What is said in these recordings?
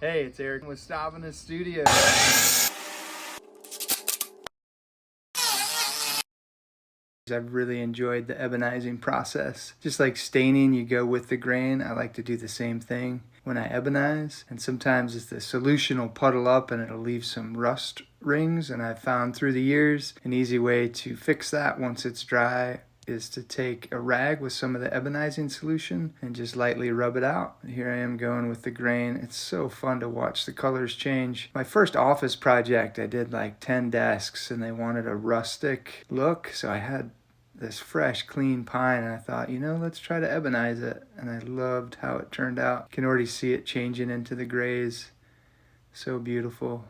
Hey, it's Eric with Stavina's Studio. I've really enjoyed the ebonizing process. Just like staining, you go with the grain. I like to do the same thing when I ebonize. And sometimes it's the solution will puddle up and it'll leave some rust rings. And I've found through the years an easy way to fix that once it's dry is to take a rag with some of the ebonizing solution and just lightly rub it out. Here I am going with the grain. It's so fun to watch the colors change. My first office project, I did like 10 desks and they wanted a rustic look. So I had this fresh, clean pine and I thought, let's try to ebonize it. And I loved how it turned out. You can already see it changing into the grays. So beautiful.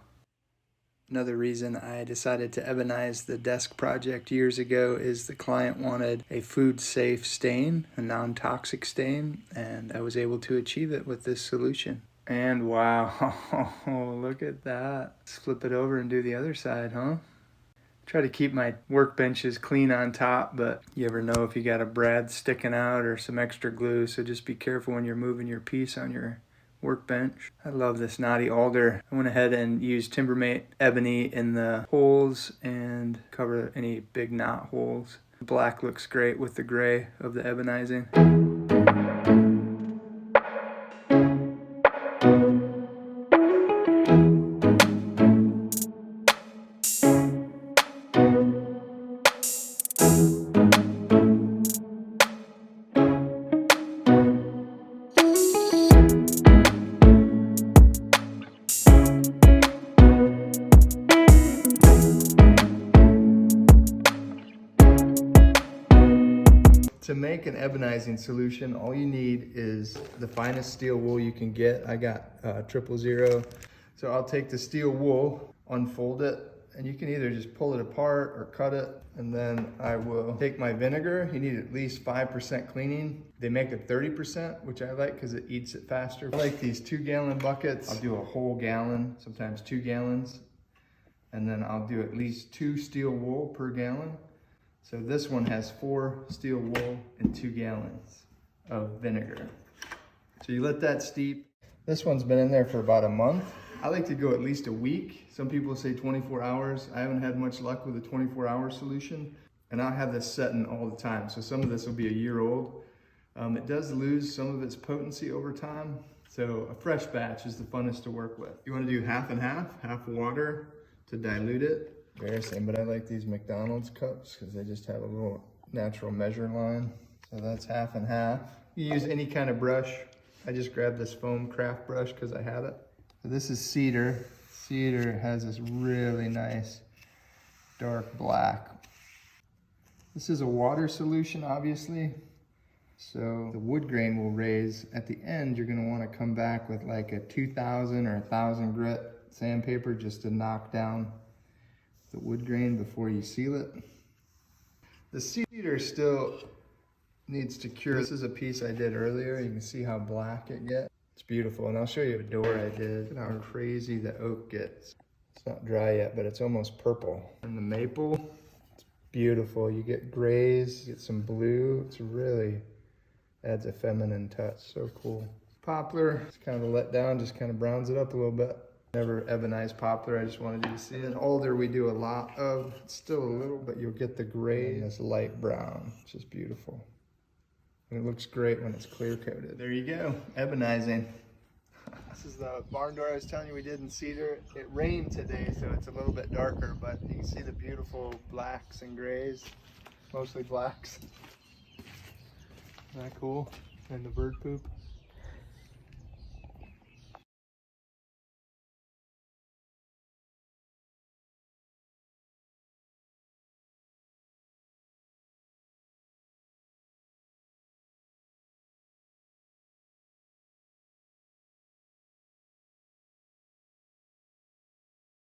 Another reason I decided to ebonize the desk project years ago is the client wanted a food-safe stain, a non-toxic stain, and I was able to achieve it with this solution. And wow, look at that. Let's flip it over and do the other side, huh? Try to keep my workbenches clean on top, but you ever know if you got a brad sticking out or some extra glue, so just be careful when you're moving your piece on your workbench. I love this knotty alder. I went ahead and used Timbermate ebony in the holes and cover any big knot holes. Black looks great with the gray of the ebonizing. To make an ebonizing solution, all you need is the finest steel wool you can get. I got 000. So I'll take the steel wool, unfold it, and you can either just pull it apart or cut it. And then I will take my vinegar. You need at least 5% cleaning. They make it 30%, which I like because it eats it faster. I like these 2-gallon buckets. I'll do a whole gallon, sometimes 2 gallons. And then I'll do at least 2 steel wool per gallon. So this one has 4 steel wool and 2 gallons of vinegar. So you let that steep. This one's been in there for about a month. I like to go at least a week. Some people say 24 hours. I haven't had much luck with a 24-hour solution. And I have this setting all the time. So some of this will be a year old. It does lose some of its potency over time. So a fresh batch is the funnest to work with. You want to do half and half water to dilute it. Embarrassing, but I like these McDonald's cups because they just have a little natural measure line. So that's half and half. You use any kind of brush. I just grabbed this foam craft brush because I had it. So this is cedar. Cedar has this really nice dark black. This is a water solution, obviously. So the wood grain will raise. At the end, you're going to want to come back with like a 2000 or 1000 grit sandpaper just to knock down the wood grain before you seal it. The cedar still needs to cure. This is a piece I did earlier. You can see how black it gets. It's beautiful, and I'll show you a door I did. Look at how crazy the oak gets. It's not dry yet, but it's almost purple. And the maple, it's beautiful. You get grays, you get some blue. It's really adds a feminine touch. So cool. Poplar, it's kind of a letdown, just kind of browns it up a little bit. Never ebonized poplar, I just wanted you to see it. Alder we do a lot of, it's still a little, but you'll get the gray and this light brown, which is beautiful. And it looks great when it's clear coated. There you go, ebonizing. This is the barn door I was telling you we did in cedar. It rained today, so it's a little bit darker, but you can see the beautiful blacks and grays, mostly blacks. Isn't that cool? And the bird poop.